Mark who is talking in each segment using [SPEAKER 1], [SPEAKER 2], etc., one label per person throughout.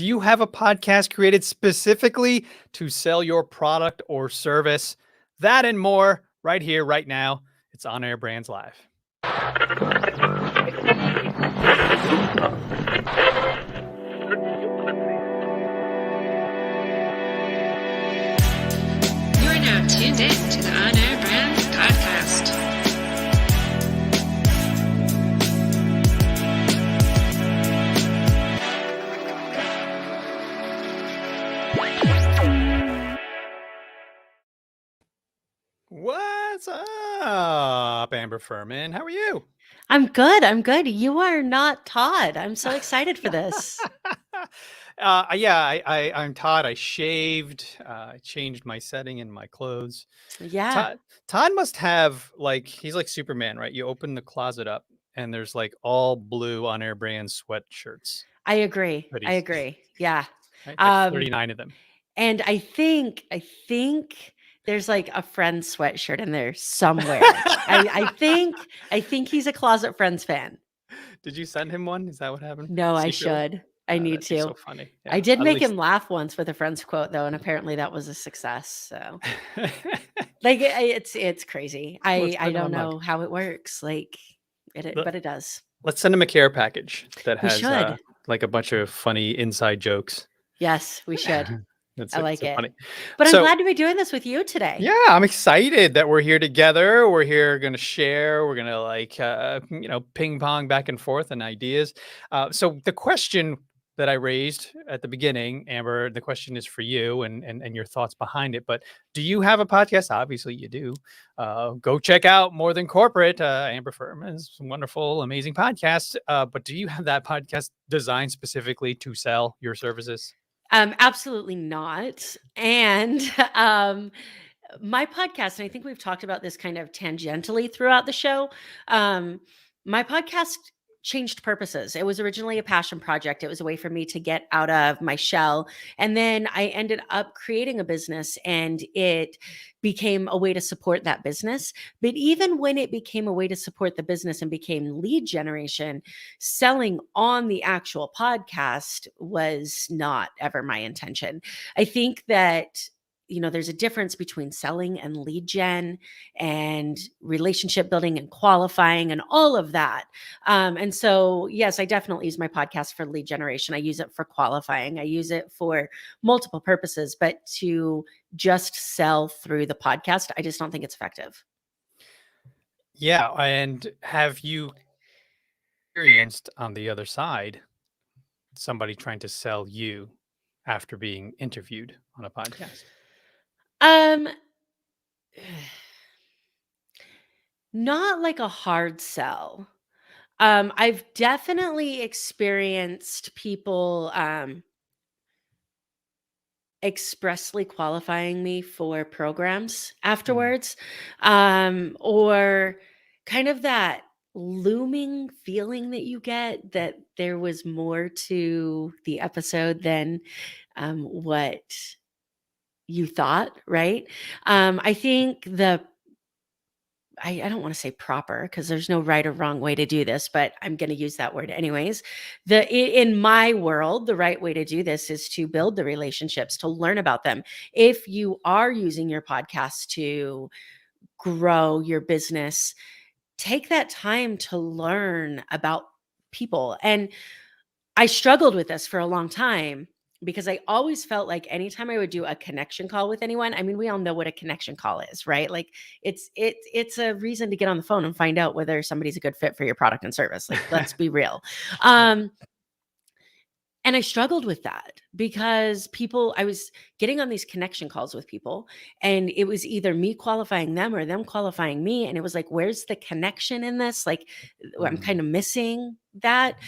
[SPEAKER 1] Do you have a podcast created specifically to sell your product or service? That and more right here, right now. It's On Air Brands Live.
[SPEAKER 2] You are now tuned in to the On Air Brands podcast.
[SPEAKER 1] What's up, Amber Furman? How are you?
[SPEAKER 3] I'm good. I'm good. You are not Todd. I'm so excited for this.
[SPEAKER 1] I'm Todd. I shaved. I changed my setting in my clothes.
[SPEAKER 3] Yeah,
[SPEAKER 1] Todd must have he's like Superman, right? You open the closet up and there's like all blue On Air Brands sweatshirts,
[SPEAKER 3] I agree. I
[SPEAKER 1] hoodies,
[SPEAKER 3] agree. Yeah.
[SPEAKER 1] right? Like
[SPEAKER 3] Um,
[SPEAKER 1] 39 of them.
[SPEAKER 3] and I think there's like a Friends sweatshirt in there somewhere. I think he's a Closet Friends fan.
[SPEAKER 1] Did you send him one? Is that what happened?
[SPEAKER 3] No, I
[SPEAKER 1] Secretly?
[SPEAKER 3] should. I need
[SPEAKER 1] That'd be
[SPEAKER 3] to.
[SPEAKER 1] so funny.
[SPEAKER 3] I
[SPEAKER 1] Yeah,
[SPEAKER 3] did
[SPEAKER 1] at
[SPEAKER 3] make
[SPEAKER 1] least.
[SPEAKER 3] him laugh once with a Friends quote though, and apparently that was a success. So like it's crazy.
[SPEAKER 1] Let's
[SPEAKER 3] I
[SPEAKER 1] send him a
[SPEAKER 3] don't
[SPEAKER 1] mug.
[SPEAKER 3] know how it works. Like but it does.
[SPEAKER 1] Let's send him a care package that
[SPEAKER 3] We
[SPEAKER 1] has
[SPEAKER 3] should.
[SPEAKER 1] like a bunch of funny inside jokes.
[SPEAKER 3] Yes, we should.
[SPEAKER 1] That's
[SPEAKER 3] I like
[SPEAKER 1] so
[SPEAKER 3] it.
[SPEAKER 1] funny.
[SPEAKER 3] But I'm
[SPEAKER 1] So,
[SPEAKER 3] glad to be doing this with you today.
[SPEAKER 1] yeah, I'm excited that we're here together. We're here going to share. We're going to ping pong back and forth and ideas. So the question that I raised at the beginning, Amber, the question is for you and your thoughts behind it. But do you have a podcast? Obviously you do. Go check out More Than Corporate. Amber Furman's wonderful, amazing podcast. But do you have that podcast designed specifically to sell your services?
[SPEAKER 3] Absolutely not. And my podcast, and I think we've talked about this kind of tangentially throughout the show. My podcast changed purposes. It was originally a passion project. It was a way for me to get out of my shell. And then I ended up creating a business and it became a way to support that business. But even when it became a way to support the business and became lead generation, selling on the actual podcast was not ever my intention. I think that there's a difference between selling and lead gen and relationship building and qualifying and all of that. And so, yes, I definitely use my podcast for lead generation. I use it for qualifying. I use it for multiple purposes, but to just sell through the podcast, I just don't think it's effective.
[SPEAKER 1] Yeah. And have you experienced on the other side somebody trying to sell you after being interviewed on a podcast?
[SPEAKER 3] Um, not like a hard sell. I've definitely experienced people expressly qualifying me for programs afterwards, or kind of that looming feeling that you get that there was more to the episode than what you thought, right? I think I don't want to say proper because there's no right or wrong way to do this, but I'm going to use that word anyways. In my world, the right way to do this is to build the relationships, to learn about them. If you are using your podcast to grow your business, take that time to learn about people. And I struggled with this for a long time because I always felt like anytime I would do a connection call with anyone, I mean, we all know what a connection call is, right? Like it's a reason to get on the phone and find out whether somebody's a good fit for your product and service. Like, let's be real. And I struggled with that because I was getting on these connection calls with people and it was either me qualifying them or them qualifying me. And it was like, where's the connection in this? Like, I'm kind of missing that.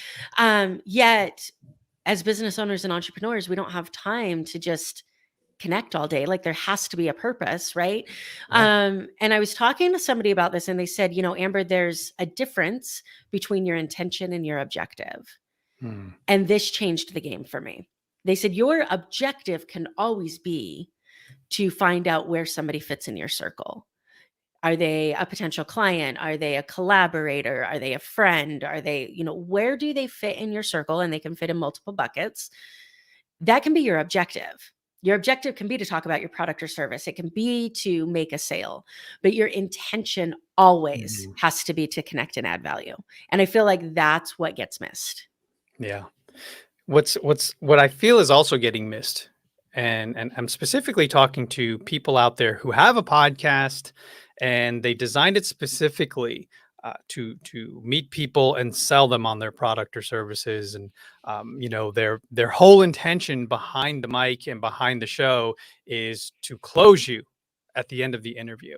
[SPEAKER 3] Yet as business owners and entrepreneurs, we don't have time to just connect all day. Like there has to be a purpose, right?
[SPEAKER 1] Yeah.
[SPEAKER 3] And I was talking to somebody about this and they said, Amber, there's a difference between your intention and your objective. And this changed the game for me. They said, your objective can always be to find out where somebody fits in your circle. Are they a potential client? Are they a collaborator? Are they a friend? Are they, where do they fit in your circle? And they can fit in multiple buckets. that can be your objective. Your objective can be to talk about your product or service. It can be to make a sale, but your intention always
[SPEAKER 1] Mhm.
[SPEAKER 3] has to be to connect and add value. And I feel like that's what gets missed.
[SPEAKER 1] Yeah. What I feel is also getting missed, and I'm specifically talking to people out there who have a podcast, and they designed it specifically to meet people and sell them on their product or services, and their whole intention behind the mic and behind the show is to close you at the end of the interview,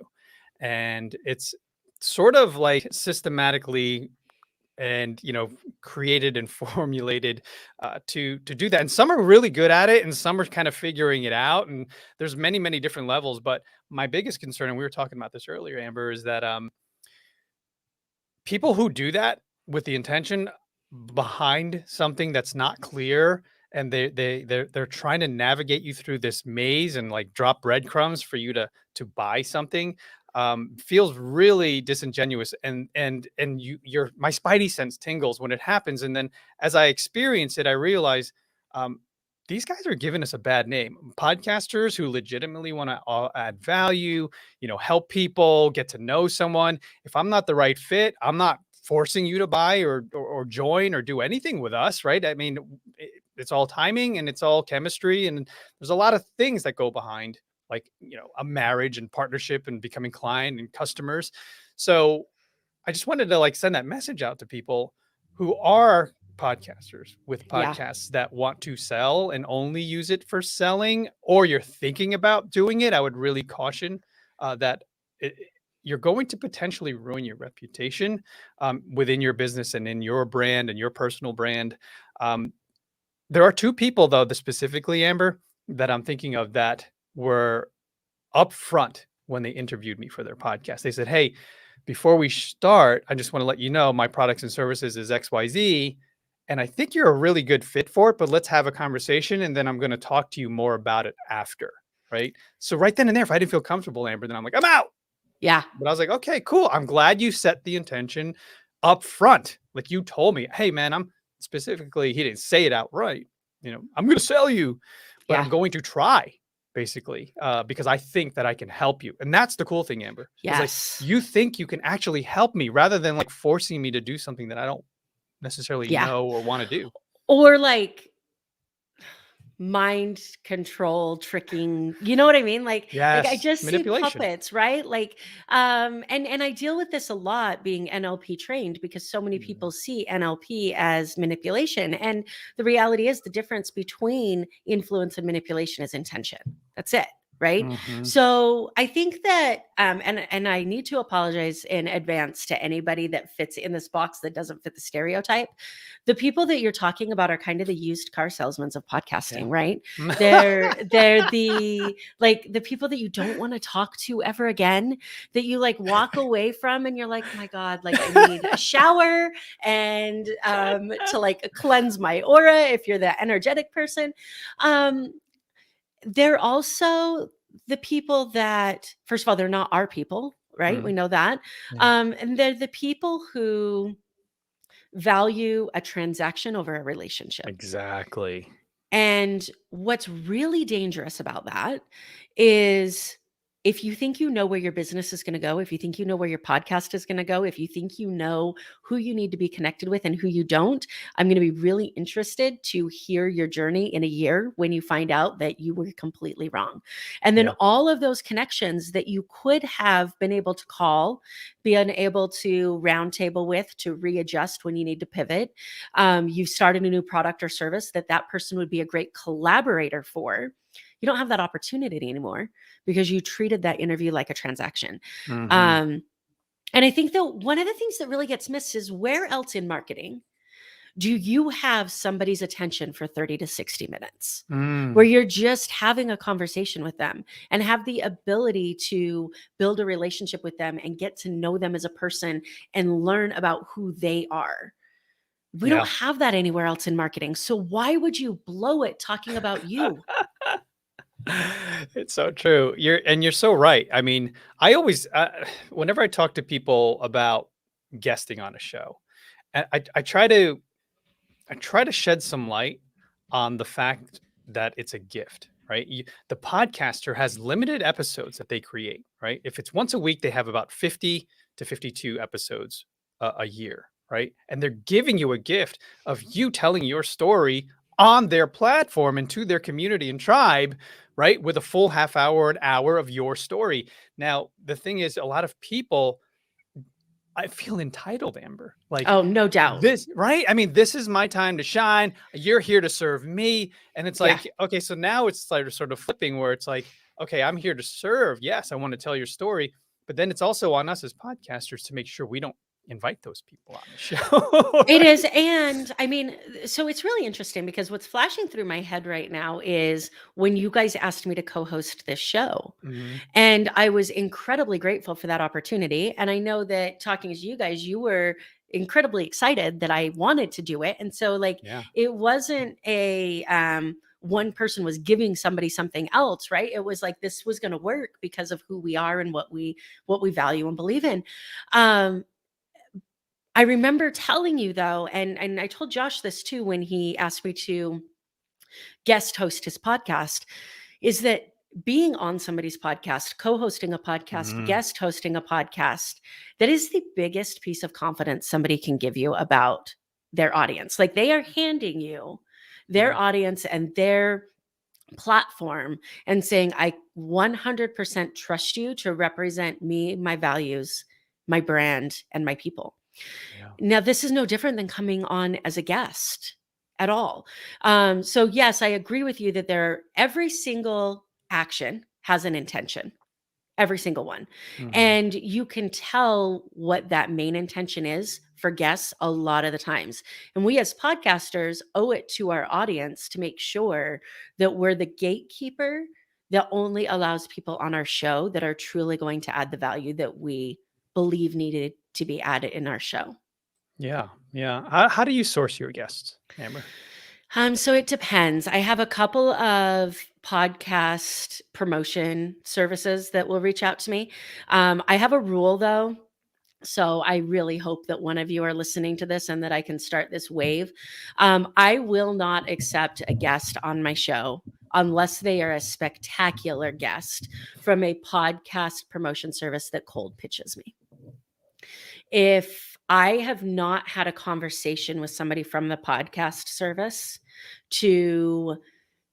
[SPEAKER 1] and it's sort of like systematically and created and formulated to do that, and some are really good at it and some are kind of figuring it out, and there's many different levels. But my biggest concern, and we were talking about this earlier, Amber, is that people who do that with the intention behind something that's not clear, and they're trying to navigate you through this maze and like drop breadcrumbs for you to buy something, feels really disingenuous, and your my spidey sense tingles when it happens, and then as I experience it I realize, um, these guys are giving us a bad name. Podcasters who legitimately want to add value, help people get to know someone. If I'm not the right fit, I'm not forcing you to buy or join or do anything with us, right? I mean, it's all timing and it's all chemistry, and there's a lot of things that go behind, like a marriage and partnership and becoming client and customers. So I just wanted to like send that message out to people who are podcasters with
[SPEAKER 3] Yeah.
[SPEAKER 1] podcasts that want to sell and only use it for selling, or you're thinking about doing it. I would really caution that you're going to potentially ruin your reputation within your business and in your brand and your personal brand. Um, there are two people, though, that specifically, Amber, that I'm thinking of that were upfront when they interviewed me for their podcast. They said, "Hey, before we start, I just want to let you know my products and services is XYZ. And I think you're a really good fit for it, but let's have a conversation. And then I'm going to talk to you more about it after." Right. So, right then and there, if I didn't feel comfortable, Amber, then I'm like, I'm out.
[SPEAKER 3] Yeah.
[SPEAKER 1] But I was like, okay, cool. I'm glad you set the intention up front. Like you told me, hey, man, I'm specifically, he didn't say it outright. I'm going to sell you, but I'm
[SPEAKER 3] Yeah.
[SPEAKER 1] going to try, basically, because I think that I can help you. And that's the cool thing, Amber, is like
[SPEAKER 3] Yes.
[SPEAKER 1] you think you can actually help me rather than like forcing me to do something that I don't necessarily
[SPEAKER 3] Yeah.
[SPEAKER 1] know or want to do.
[SPEAKER 3] Or like mind control tricking, you know what I mean? Like I
[SPEAKER 1] Yes.
[SPEAKER 3] just see
[SPEAKER 1] Manipulation.
[SPEAKER 3] puppets, right? Like and I deal with this a lot being NLP trained, because so many
[SPEAKER 1] Mm.
[SPEAKER 3] people see NLP as manipulation, and the reality is the difference between influence and manipulation is intention. That's it. Right.
[SPEAKER 1] Mhm.
[SPEAKER 3] So I think that and I need to apologize in advance to anybody that fits in this box that doesn't fit the stereotype. The people that you're talking about are kind of the used car salesmen of podcasting,
[SPEAKER 1] Yeah.
[SPEAKER 3] right? They're the like the people that you don't want to talk to ever again, that you like walk away from and you're like, my God, like I need a shower and to like cleanse my aura if you're that energetic person. They're also the people that, first of all, they're not our people, right? We
[SPEAKER 1] Mm.
[SPEAKER 3] know that.
[SPEAKER 1] Yeah.
[SPEAKER 3] And they're the people who value a transaction over a relationship.
[SPEAKER 1] Exactly.
[SPEAKER 3] And what's really dangerous about that is, if you think you know where your business is going to go, if you think you know where your podcast is going to go, if you think you know who you need to be connected with and who you don't, I'm going to be really interested to hear your journey in a year when you find out that you were completely wrong. And then
[SPEAKER 1] Yeah.
[SPEAKER 3] all of those connections that you could have been able to call, been able to roundtable with, to readjust when you need to pivot. You've started a new product or service that person would be a great collaborator for. You don't have that opportunity anymore because you treated that interview like a transaction.
[SPEAKER 1] Mhm.
[SPEAKER 3] Um, and I think that one of the things that really gets missed is, where else in marketing do you have somebody's attention for 30 to 60 minutes where
[SPEAKER 1] Mm.
[SPEAKER 3] you're just having a conversation with them and have the ability to build a relationship with them and get to know them as a person and learn about who they are? We don't
[SPEAKER 1] Yeah.
[SPEAKER 3] have that anywhere else in marketing. So why would you blow it talking about you?
[SPEAKER 1] It's so true. You're so right. I mean, I always whenever I talk to people about guesting on a show, I try to shed some light on the fact that it's a gift, right? The podcaster has limited episodes that they create, right? If it's once a week, they have about 50 to 52 episodes a year, right? And they're giving you a gift of you telling your story on their platform and to their community and tribe, right? With a full half hour or an hour of your story. Now, the thing is, a lot of people, I feel entitled, Amber. Like
[SPEAKER 3] Oh, no doubt.
[SPEAKER 1] this, right? I mean, this is my time to shine. You're here to serve me. And it's
[SPEAKER 3] Yeah.
[SPEAKER 1] like, okay, so now it's like sort of flipping where it's like, okay, I'm here to serve. Yes, I want to tell your story. But then it's also on us as podcasters to make sure we don't invite those people on the show.
[SPEAKER 3] It is, and I mean, so it's really interesting because what's flashing through my head right now is when you guys asked me to co-host this show.
[SPEAKER 1] Mhm.
[SPEAKER 3] And I was incredibly grateful for that opportunity. And I know that talking to you guys, you were incredibly excited that I wanted to do it. And so like
[SPEAKER 1] Yeah.
[SPEAKER 3] it wasn't a one person was giving somebody something else, right? It was like this was going to work because of who we are and what we value and believe in. Um I remember telling you though, and I told Josh this too when he asked me to guest host his podcast, is that being on somebody's podcast, co-hosting a podcast,
[SPEAKER 1] Mhm.
[SPEAKER 3] guest hosting a podcast, that is the biggest piece of confidence somebody can give you about their audience. Like they are handing you their
[SPEAKER 1] Yeah.
[SPEAKER 3] audience and their platform and saying, I 100% trust you to represent me, my values, my brand, and my people.
[SPEAKER 1] Yeah.
[SPEAKER 3] Now, this is no different than coming on as a guest at all. So, yes, I agree with you that every single action has an intention, every single one.
[SPEAKER 1] Mhm.
[SPEAKER 3] And you can tell what that main intention is for guests a lot of the times. And we as podcasters owe it to our audience to make sure that we're the gatekeeper that only allows people on our show that are truly going to add the value that we believe needed to be added in our show.
[SPEAKER 1] Yeah. Yeah. How do you source your guests, Amber?
[SPEAKER 3] So it depends. I have a couple of podcast promotion services that will reach out to me. I have a rule though. So I really hope that one of you are listening to this and that I can start this wave. I will not accept a guest on my show unless they are a spectacular guest from a podcast promotion service that cold pitches me. If I have not had a conversation with somebody from the podcast service to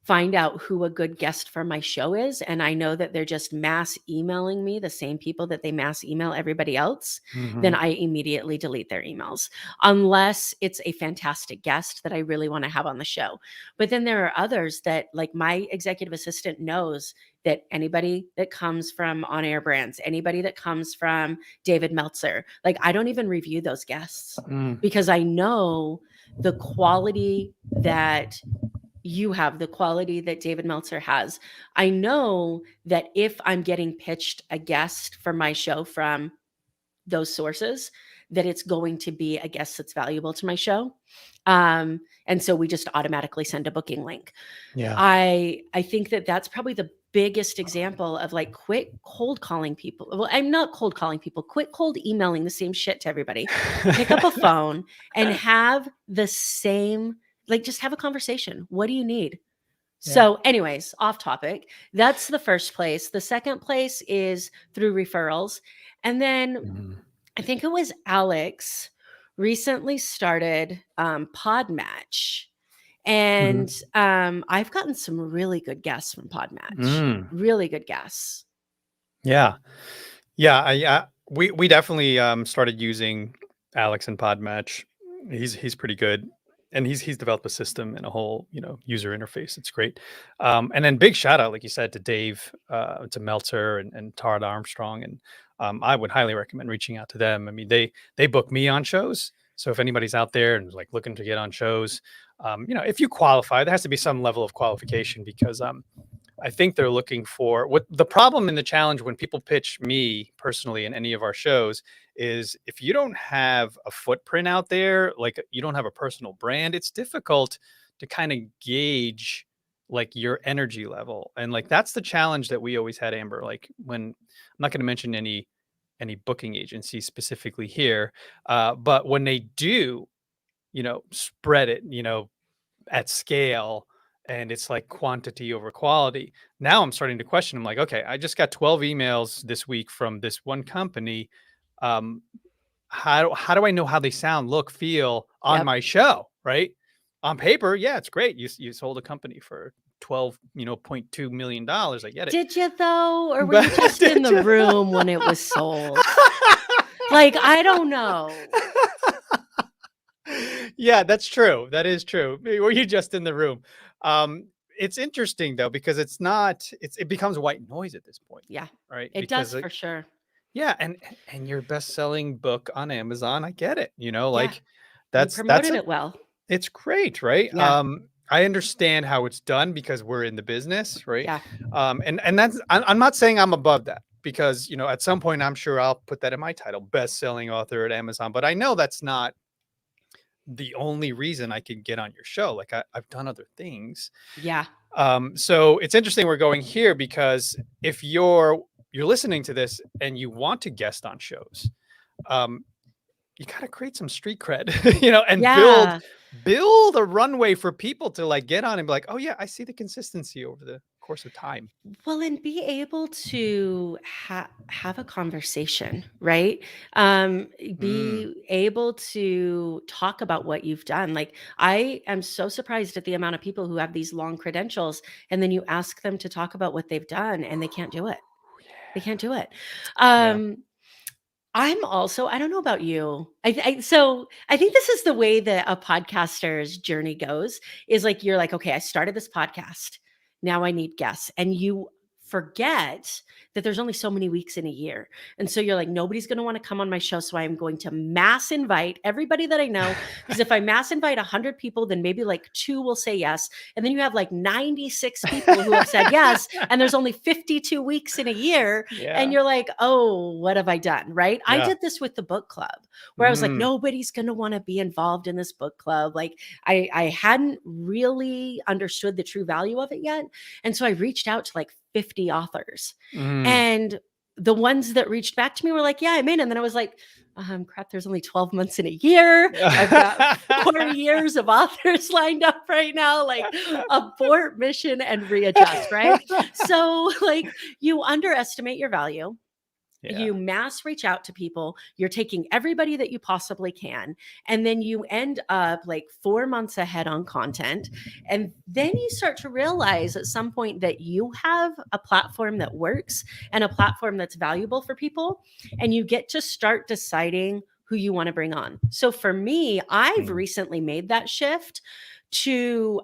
[SPEAKER 3] find out who a good guest for my show is, and I know that they're just mass emailing me, the same people that they mass email everybody else, then
[SPEAKER 1] Mhm.
[SPEAKER 3] I immediately delete their emails unless it's a fantastic guest that I really want to have on the show. But then there are others that, like my executive assistant knows that anybody that comes from On Air Brands, anybody that comes from David Meltzer, like I don't even review those guests
[SPEAKER 1] Mm.
[SPEAKER 3] because I know the quality that you have, the quality that David Meltzer has. I know that if I'm getting pitched a guest for my show from those sources, that it's going to be a guest that's valuable to my show. And so we just automatically send a booking link.
[SPEAKER 1] Yeah.
[SPEAKER 3] I think that that's probably the biggest example of like quit cold calling people. Well, I'm not cold calling people, quit cold emailing the same shit to everybody. Pick up a phone and have the same, like just have a conversation. What do you need?
[SPEAKER 1] Yeah.
[SPEAKER 3] So, anyways, off topic. That's the first place. The second place is through referrals. And then
[SPEAKER 1] Mhm.
[SPEAKER 3] I think it was Alex recently started Podmatch. And
[SPEAKER 1] Mhm.
[SPEAKER 3] I've gotten some really good guests from Podmatch.
[SPEAKER 1] Mm.
[SPEAKER 3] Really good guests.
[SPEAKER 1] Yeah. Yeah, we definitely started using Alex and Podmatch. He's pretty good, and he's developed a system and a whole user interface. It's great. And then big shout out, like you said, to Dave, to Meltzer and Todd Armstrong, and I would highly recommend reaching out to them. I mean, they book me on shows, so if anybody's out there and like looking to get on shows, if you qualify, there has to be some level of qualification because I think they're looking for what the problem and the challenge when people pitch me personally in any of our shows is if you don't have a footprint out there, like you don't have a personal brand, it's difficult to kind of gauge like your energy level. And like that's the challenge that we always had, Amber. Like when I'm not going to mention any booking agency specifically here, but when they do, spread it, at scale and it's like quantity over quality. Now I'm starting to question. I'm like, okay, I just got 12 emails this week from this one company. Um, how do I know how they sound, look, feel on
[SPEAKER 3] Yep.
[SPEAKER 1] my show, right? On paper, yeah, it's great. You sold a company for 12, $0.2 million. I get it.
[SPEAKER 3] Did you though? Or were
[SPEAKER 1] But
[SPEAKER 3] you just in
[SPEAKER 1] did
[SPEAKER 3] the
[SPEAKER 1] you?
[SPEAKER 3] room when it was sold? Like, I don't know.
[SPEAKER 1] Yeah, that's true. That is true. Were you just in the room? It's interesting though, because it becomes white noise at this point,
[SPEAKER 3] Yeah,
[SPEAKER 1] right?
[SPEAKER 3] it
[SPEAKER 1] Because
[SPEAKER 3] does for sure.
[SPEAKER 1] yeah, and your best-selling book on Amazon, I get it.
[SPEAKER 3] Yeah,
[SPEAKER 1] Like
[SPEAKER 3] you
[SPEAKER 1] that's
[SPEAKER 3] promoted
[SPEAKER 1] a
[SPEAKER 3] it well.
[SPEAKER 1] it's great, right?
[SPEAKER 3] Yeah,
[SPEAKER 1] I understand how it's done because we're in the business, right?
[SPEAKER 3] yeah,
[SPEAKER 1] And that's I'm not saying I'm above that because at some point I'm sure I'll put that in my title, best-selling author at Amazon. But I know that's not the only reason I can get on your show. Like I've done other things.
[SPEAKER 3] yeah,
[SPEAKER 1] So it's interesting we're going here because if you're listening to this and you want to guest on shows, um, you got to create some street cred, and build
[SPEAKER 3] yeah.
[SPEAKER 1] build a runway for people to like get on and be like, oh yeah, I see the consistency over the course of time.
[SPEAKER 3] Well, and be able to have a conversation, right?
[SPEAKER 1] Mm,
[SPEAKER 3] Be able to talk about what you've done. Like, I am so surprised at the amount of people who have these long credentials, and then you ask them to talk about what they've done, and they can't do it. They can't do it.
[SPEAKER 1] yeah.
[SPEAKER 3] Um, I'm also I don't know about you. So I think this is the way that a podcaster's journey goes is like you're like, okay, I started this podcast. Now I need guests. And you forget that there's only so many weeks in a year. And so you're like, nobody's going to want to come on my show. So I am going to mass invite everybody that I know. Because if I mass invite 100 people, then maybe like two will say yes. And then you have like 96 people who have said yes. And there's only 52 weeks in a year and
[SPEAKER 1] Yeah.
[SPEAKER 3] you're like, oh, what have I done? Right. I
[SPEAKER 1] Yeah.
[SPEAKER 3] did this with the book club where I was like,
[SPEAKER 1] Mm,
[SPEAKER 3] nobody's going to want to be involved in this book club. Like, I hadn't really understood the true value of it yet. And so I reached out to like 50 authors.
[SPEAKER 1] mm.
[SPEAKER 3] And the ones that reached back to me were like, yeah, I'm in. And then I was like, crap, there's only 12 months in a year. I've got 4 years of authors lined up right now. Like, abort mission and readjust, right? So, like, you underestimate your value.
[SPEAKER 1] Yeah.
[SPEAKER 3] You mass reach out to people. You're taking everybody that you possibly can. And then you end up like 4 months ahead on content. And then you start to realize at some point that you have a platform that works and a platform that's valuable for people. And you get to start deciding who you want to bring on. So for me, I've
[SPEAKER 1] Mm,
[SPEAKER 3] recently made that shift to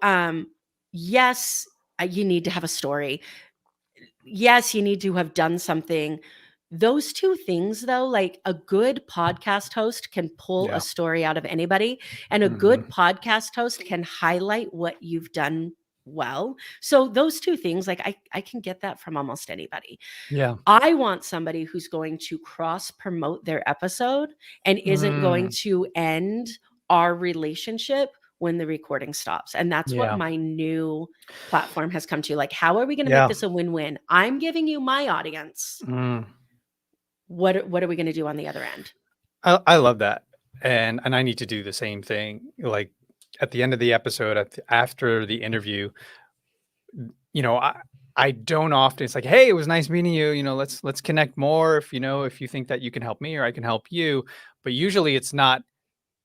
[SPEAKER 3] yes, you need to have a story. Yes, you need to have done something. Those two things, though, like a good podcast host can pull a
[SPEAKER 1] yeah.
[SPEAKER 3] story out of anybody, and a
[SPEAKER 1] Hmm.
[SPEAKER 3] good podcast host can highlight what you've done well. So those two things, like I can get that from almost anybody.
[SPEAKER 1] Yeah.
[SPEAKER 3] I want somebody who's going to cross promote their episode and isn't going
[SPEAKER 1] Mm,
[SPEAKER 3] to end our relationship when the recording stops. And that's what
[SPEAKER 1] yeah.
[SPEAKER 3] my new platform has come to. Like, how are we going to make
[SPEAKER 1] Yeah.
[SPEAKER 3] this a win-win? I'm giving you my audience.
[SPEAKER 1] Mm.
[SPEAKER 3] What are we going to do on the other end?
[SPEAKER 1] I love that. And I need to do the same thing. Like at the end of the episode, after the interview, you know, I I don't often it's like, hey, it was nice meeting you. Let's connect more if you think that you can help me or I can help you. But usually it's not,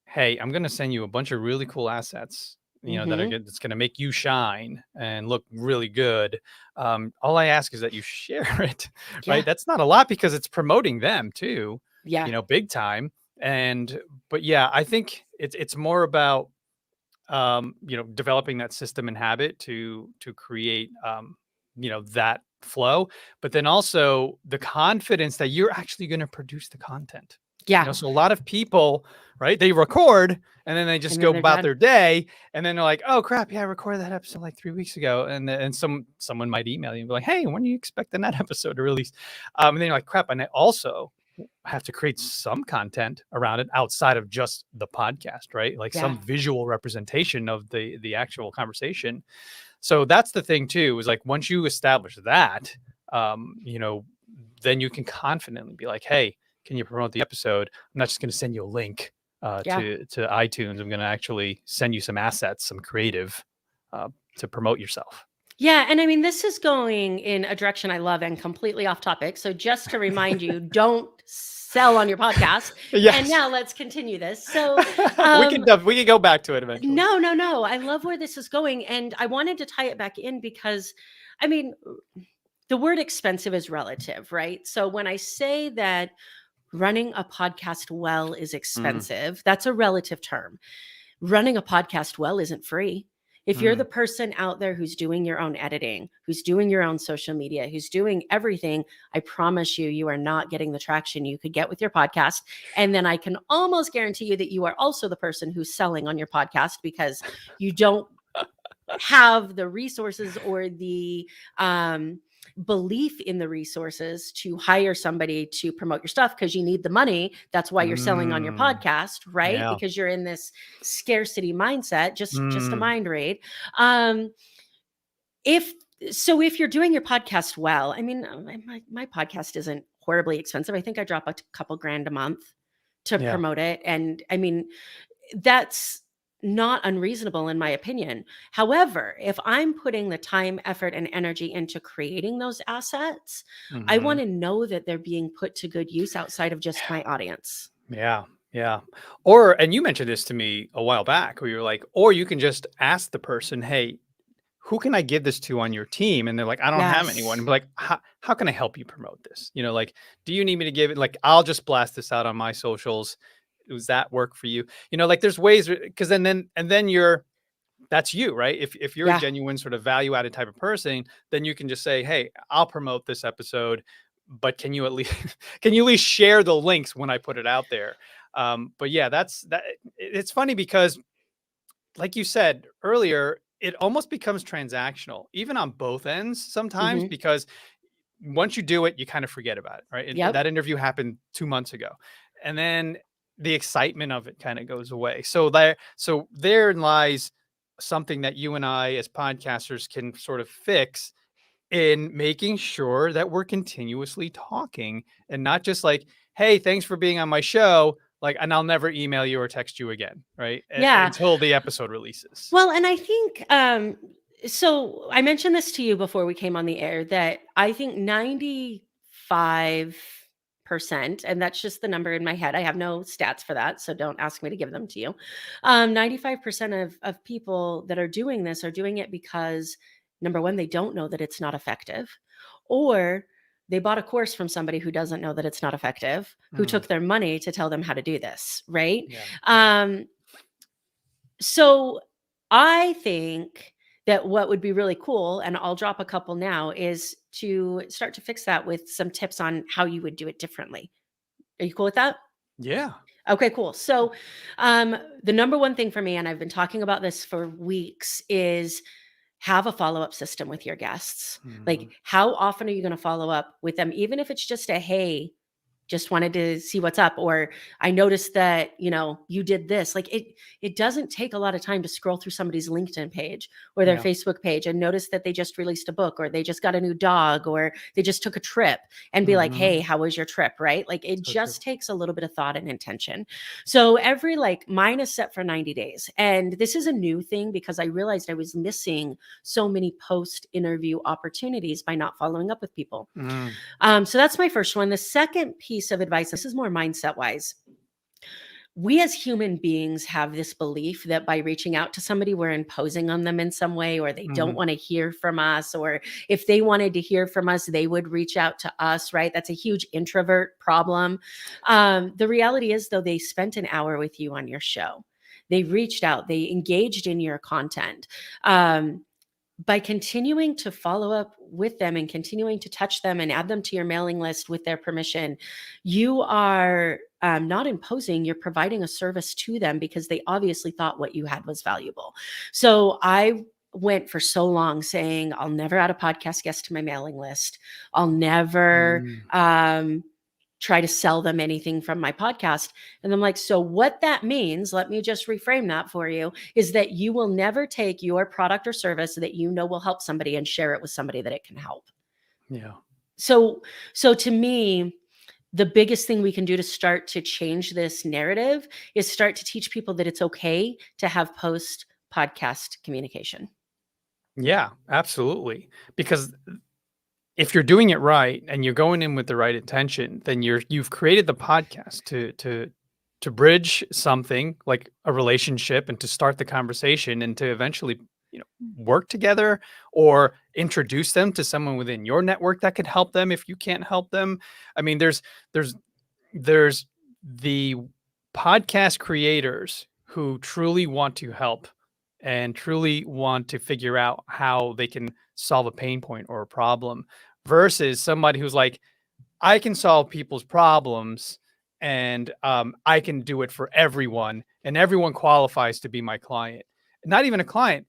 [SPEAKER 1] hey, I'm gonna send you a bunch of really cool assets,
[SPEAKER 3] Hmm.
[SPEAKER 1] that's gonna make you shine and look really good. All I ask is that you share it,
[SPEAKER 3] Yeah.
[SPEAKER 1] right? That's not a lot because it's promoting them too,
[SPEAKER 3] Yeah.
[SPEAKER 1] big time. But yeah, I think it's more about developing that system and habit to create that flow, but then also the confidence that you're actually going to produce the content.
[SPEAKER 3] Yeah.
[SPEAKER 1] So a lot of people, right, they record and then they just
[SPEAKER 3] And
[SPEAKER 1] go
[SPEAKER 3] then they're
[SPEAKER 1] about
[SPEAKER 3] done.
[SPEAKER 1] their day, and then they're like, oh crap, yeah, I recorded that episode like 3 weeks ago, and someone might email you and be like, hey, when are you expecting that episode to release? And then you're like, crap, and I also have to create some content around it outside of just the podcast, right? Like
[SPEAKER 3] Yeah.
[SPEAKER 1] some visual representation of the actual conversation. So that's the thing too, is like once you establish that, um, you know, then you can confidently be like, hey, can you promote the episode? I'm not just going to send you a link
[SPEAKER 3] Yeah.
[SPEAKER 1] to iTunes. I'm going to actually send you some assets, some creative. to promote yourself.
[SPEAKER 3] Yeah. And I mean, this is going in a direction I love and completely off topic. So just to remind you, don't sell on your podcast. And
[SPEAKER 1] Yes.
[SPEAKER 3] now let's continue this. So,
[SPEAKER 1] we can go back to it eventually.
[SPEAKER 3] no. I love where this is going. And I wanted to tie it back in because, I mean, the word expensive is relative, right? So when I say that running a podcast well is expensive, that's a relative term. Running a podcast well isn't free. If you're the person out there who's doing your own editing, who's doing your own social media, who's doing everything, I promise you, you are not getting the traction you could get with your podcast. And then I can almost guarantee you that you are also the person who's selling on your podcast because you don't have the resources or the belief in the resources to hire somebody to promote your stuff because you need the money. That's why you're selling on your podcast, right?
[SPEAKER 1] Yeah.
[SPEAKER 3] Because you're in this scarcity mindset. Just a mind read. If you're doing your podcast well, I mean, my podcast isn't horribly expensive. I think I drop a couple grand a month to promote it, and I mean, that's not unreasonable in my opinion. However, if I'm putting the time, effort, and energy into creating those assets, I want to know that they're being put to good use outside of just my audience.
[SPEAKER 1] Yeah. And you mentioned this to me a while back where you're like, or you can just ask the person, hey, who can I give this to on your team? And they're like, I don't have anyone. And be like, how can I help you promote this? Like, do you need me to give it? Like, I'll just blast this out on my socials. Does that work for you? Like there's ways because then that's you, right? If you're a genuine sort of value added type of person, then you can just say, hey, I'll promote this episode, but can you at least share the links when I put it out there? But yeah, it's funny because like you said earlier, it almost becomes transactional, even on both ends sometimes, because once you do it, you kind of forget about it, right? That interview happened 2 months ago. And then the excitement of it kind of goes away. So therein lies something that you and I as podcasters can sort of fix in making sure that we're continuously talking and not just like, hey, thanks for being on my show. Like, and I'll never email you or text you again, right? Until the episode releases.
[SPEAKER 3] Well, and I think, so I mentioned this to you before we came on the air that I think 95%, and that's just the number in my head. I have no stats for that, so don't ask me to give them to you. 95% of people that are doing this are doing it because, number one, they don't know that it's not effective, or they bought a course from somebody who doesn't know that it's not effective, who took their money to tell them how to do this, right? So I think that what would be really cool, and I'll drop a couple now, is to start to fix that with some tips on how you would do it differently. Are you cool with that?
[SPEAKER 1] Yeah.
[SPEAKER 3] Okay, cool. So the number one thing for me, and I've been talking about this for weeks, is have a follow-up system with your guests. Like, how often are you going to follow up with them? Even if it's just a, hey, just wanted to see what's up, or I noticed that, you did this. Like it doesn't take a lot of time to scroll through somebody's LinkedIn page or their Facebook page and notice that they just released a book, or they just got a new dog, or they just took a trip, and be like, hey, how was your trip? Right? Like it just takes a little bit of thought and intention. So mine is set for 90 days. And this is a new thing because I realized I was missing so many post interview opportunities by not following up with people. So that's my first one. The second piece of advice, this is more mindset wise. We as human beings have this belief that by reaching out to somebody, we're imposing on them in some way, or they don't want to hear from us, or if they wanted to hear from us, they would reach out to us, right? That's a huge introvert problem. The reality is, though, they spent an hour with you on your show. They reached out, they engaged in your content. By continuing to follow up with them and continuing to touch them and add them to your mailing list with their permission, you are not imposing, you're providing a service to them because they obviously thought what you had was valuable. So I went for so long saying, I'll never add a podcast guest to my mailing list. I'll never try to sell them anything from my podcast. And I'm like, so what that means, let me just reframe that for you, is that you will never take your product or service that you know will help somebody and share it with somebody that it can help.
[SPEAKER 1] Yeah.
[SPEAKER 3] So to me, the biggest thing we can do to start to change this narrative is start to teach people that it's okay to have post podcast communication.
[SPEAKER 1] Yeah, absolutely. Because if you're doing it right and you're going in with the right intention, then you've created the podcast to bridge something like a relationship and to start the conversation and to eventually, work together or introduce them to someone within your network that could help them if you can't help them. I mean, there's there's the podcast creators who truly want to help and truly want to figure out how they can solve a pain point or a problem versus somebody who's like, I can solve people's problems and I can do it for everyone, and everyone qualifies to be my client. Not even a client.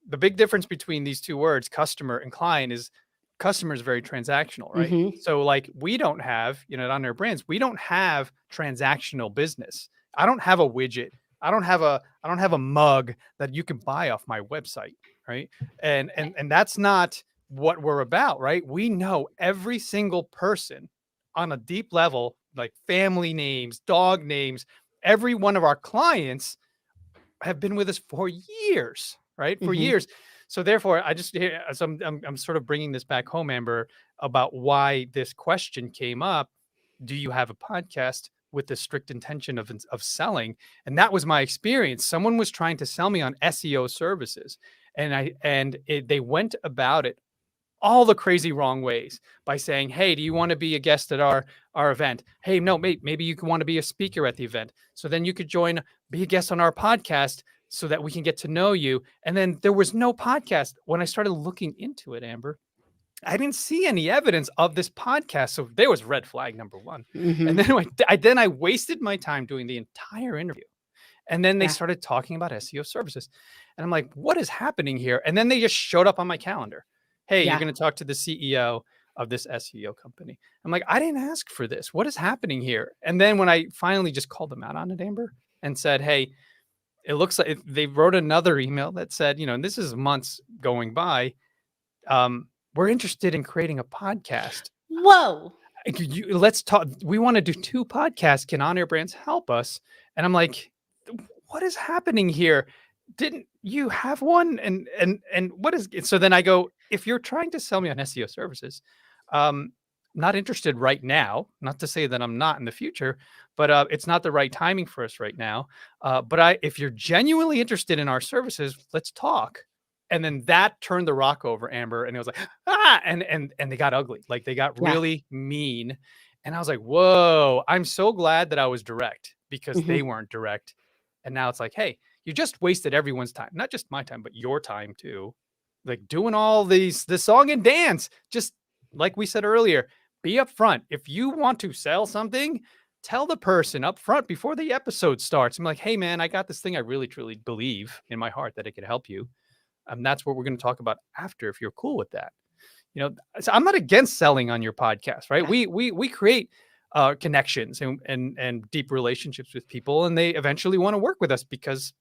[SPEAKER 1] The big difference between these two words, customer and client, is customer is very transactional, right?
[SPEAKER 3] Hmm.
[SPEAKER 1] So like we don't have, on our brands, we don't have transactional business. I don't have a widget. I don't have a mug that you can buy off my website, right? And that's not what we're about, right? We know every single person on a deep level, like family names, dog names. Every one of our clients have been with us for years, right? For
[SPEAKER 3] Hmm.
[SPEAKER 1] years. So therefore, I just so I'm sort of bringing this back home, Amber, about why this question came up. Do you have a podcast with the strict intention of selling? And that was my experience. Someone was trying to sell me on SEO services, and they went about it all the crazy wrong ways by saying, "Hey, do you want to be a guest at our event? Hey, no, maybe you can want to be a speaker at the event. So then you could be a guest on our podcast so that we can get to know you." And then there was no podcast. When I started looking into it, Amber, I didn't see any evidence of this podcast. So there was red flag number one. And
[SPEAKER 3] Hmm.
[SPEAKER 1] then I wasted my time doing the entire interview. And then they
[SPEAKER 3] Yeah.
[SPEAKER 1] started talking about SEO services. And I'm like, what is happening here? And then they just showed up on my calendar. Hey, you're
[SPEAKER 3] Yeah.
[SPEAKER 1] going to talk to the CEO of this SEO company. I'm like, I didn't ask for this. What is happening here? And then when I finally just called them out on it, Amber, and said, hey, it looks like they wrote another email that said, and this is months going by. We're interested in creating a podcast.
[SPEAKER 3] Whoa.
[SPEAKER 1] Let's talk. We want to do 2 podcasts. Can On Air Brands help us? And I'm like, what is happening here? Didn't you have one? And what is it? So then I go, if you're trying to sell me on SEO services, um, not interested right now. Not to say that I'm not in the future, but it's not the right timing for us right now. If you're genuinely interested in our services, let's talk. And then that turned the rock over, Amber, and it was like, and they got ugly. Like they got
[SPEAKER 3] Yeah.
[SPEAKER 1] really mean. And I was like, whoa, I'm so glad that I was direct because
[SPEAKER 3] Hmm.
[SPEAKER 1] they weren't direct. And now it's like, hey, you just wasted everyone's time, not just my time, but your time too. Like doing all this song and dance, just like we said earlier, be upfront. If you want to sell something, tell the person up front before the episode starts. I'm like, hey man, I got this thing I really truly believe in my heart that it could help you. That's what we're going to talk about after if you're cool with that. So I'm not against selling on your podcast, right?
[SPEAKER 3] Yeah.
[SPEAKER 1] We create connections and deep relationships with people, and they eventually want to work with us because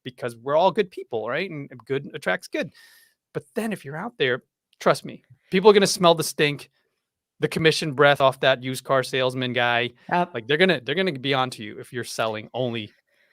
[SPEAKER 1] we're all good people, right? And good attracts good. But then if you're out there, trust me, people are gonna smell the stink, the commission breath off that used car salesman guy.
[SPEAKER 3] Yep.
[SPEAKER 1] Like they're gonna be onto you if you're selling only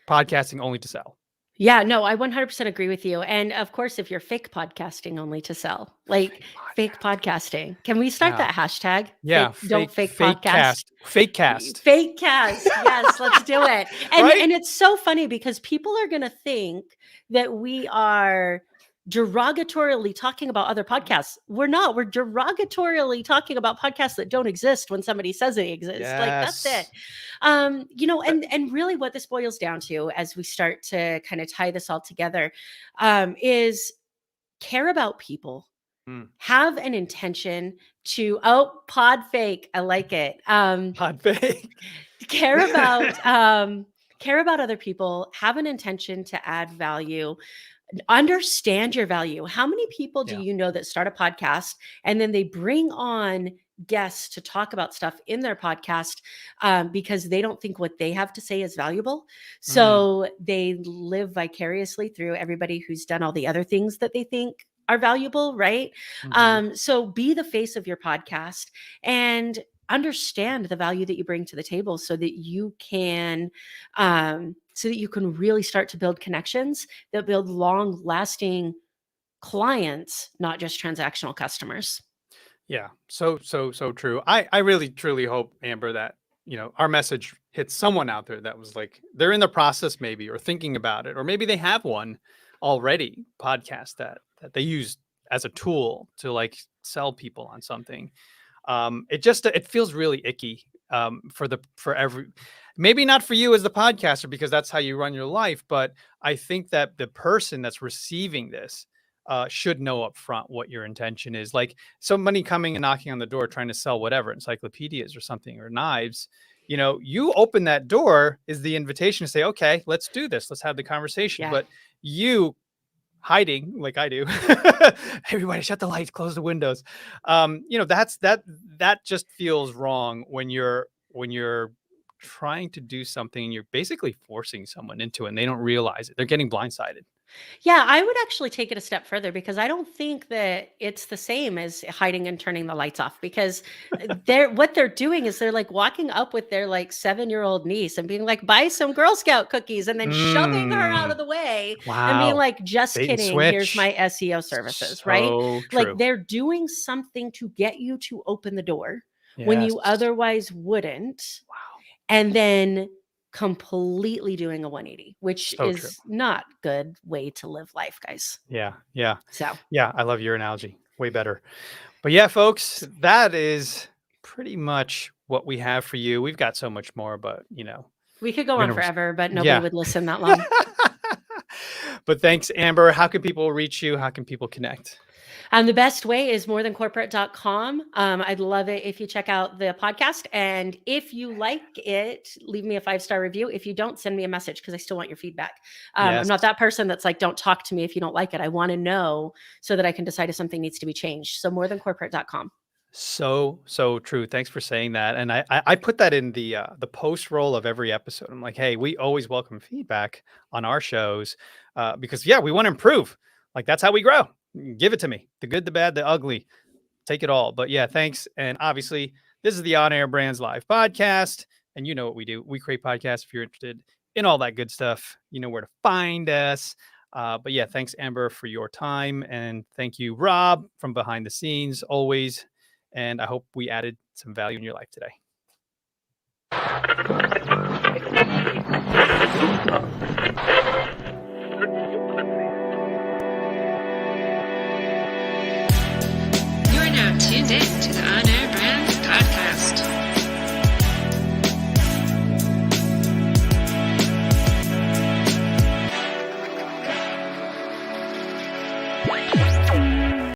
[SPEAKER 1] podcasting only to sell.
[SPEAKER 3] Yeah, no, I 100% agree with you. And of course, if you're fake podcasting only to sell, like
[SPEAKER 1] Fake
[SPEAKER 3] fake
[SPEAKER 1] podcast.
[SPEAKER 3] podcasting, can we start
[SPEAKER 1] Yeah.
[SPEAKER 3] that hashtag?
[SPEAKER 1] Yeah.
[SPEAKER 3] Don't fake
[SPEAKER 1] Fake
[SPEAKER 3] podcast.
[SPEAKER 1] cast. Fake cast.
[SPEAKER 3] Fake cast. Yes, let's do it.
[SPEAKER 1] Right?
[SPEAKER 3] And it's so funny because people are going to think that we are derogatorily talking about other podcasts. We're not. We're derogatorily talking about podcasts that don't exist when somebody says they exist. Like that's it.
[SPEAKER 1] Yes.
[SPEAKER 3] And really what this boils down to as we start to kind of tie this all together is care about people,
[SPEAKER 1] Mm.
[SPEAKER 3] have an intention to pod fake, I like it.
[SPEAKER 1] Hot fake.
[SPEAKER 3] Care about care about other people, have an intention to add value, understand your value. How many people do
[SPEAKER 1] Yeah.
[SPEAKER 3] you know that start a podcast and then they bring on guests to talk about stuff in their podcast because they don't think what they have to say is valuable?
[SPEAKER 1] Mm.
[SPEAKER 3] So they live vicariously through everybody who's done all the other things that they think are valuable, right?
[SPEAKER 1] Mhm.
[SPEAKER 3] So be the face of your podcast and understand the value that you bring to the table so that you can really start to build connections that build long lasting clients, not just transactional customers.
[SPEAKER 1] Yeah. So true. I really truly hope, Amber, that, our message hits someone out there that was like, they're in the process maybe, or thinking about it, or maybe they have one already podcast that they use as a tool to like sell people on something. It feels really icky, for every, maybe not for you as the podcaster, because that's how you run your life, but I think that the person that's receiving this should know up front what your intention is. Like somebody coming and knocking on the door trying to sell whatever, encyclopedias or something, or knives. You open that door is the invitation to say, okay, let's do this, let's have the conversation.
[SPEAKER 3] Yeah.
[SPEAKER 1] But you hiding like I do, everybody shut the lights, close the windows. That just feels wrong when you're trying to do something and you're basically forcing someone into it and they don't realize it. They're getting blindsided.
[SPEAKER 3] Yeah, I would actually take it a step further because I don't think that it's the same as hiding and turning the lights off, because what they're doing is they're like walking up with their like 7-year-old niece and being like, buy some Girl Scout cookies, and then shoving her out of the way and being
[SPEAKER 1] Wow.
[SPEAKER 3] like, just
[SPEAKER 1] Bait and
[SPEAKER 3] kidding, here's
[SPEAKER 1] switch.
[SPEAKER 3] my SEO services, right?
[SPEAKER 1] So
[SPEAKER 3] Like
[SPEAKER 1] true.
[SPEAKER 3] they're doing something to get you to open the door when
[SPEAKER 1] Yes.
[SPEAKER 3] you otherwise wouldn't.
[SPEAKER 1] Wow.
[SPEAKER 3] And then completely doing a 180, which
[SPEAKER 1] So true.
[SPEAKER 3] is not good way to live life, guys.
[SPEAKER 1] Yeah. Yeah.
[SPEAKER 3] So
[SPEAKER 1] Yeah. I love your analogy. Way better. But yeah, folks, that is pretty much what we have for you. We've got so much more, but
[SPEAKER 3] we could go
[SPEAKER 1] we're
[SPEAKER 3] on
[SPEAKER 1] gonna
[SPEAKER 3] forever, but nobody
[SPEAKER 1] yeah.
[SPEAKER 3] would listen that long.
[SPEAKER 1] But thanks, Amber. How can people reach you? How can people connect?
[SPEAKER 3] The best way is morethancorporate.com. I'd love it if you check out the podcast. And if you like it, leave me a 5-star review. If you don't, send me a message because I still want your feedback. I'm
[SPEAKER 1] Yes.
[SPEAKER 3] not that person that's like, don't talk to me if you don't like it. I want to know so that I can decide if something needs to be changed. So morethancorporate.com.
[SPEAKER 1] So true. Thanks for saying that. And I put that in the post roll of every episode. I'm like, hey, we always welcome feedback on our shows, because we want to improve. Like that's how we grow. Give it to me, the good, the bad, the ugly, take it all. But yeah, thanks. And obviously, this is the On Air Brands Live podcast, and you know what we do. We create podcasts. If you're interested in all that good stuff, you know where to find us. But yeah, thanks, Amber, for your time, and thank you, Rob, from behind the scenes, always. And I hope we added some value in your life today.
[SPEAKER 2] You are now tuned in to the On Air Brands podcast.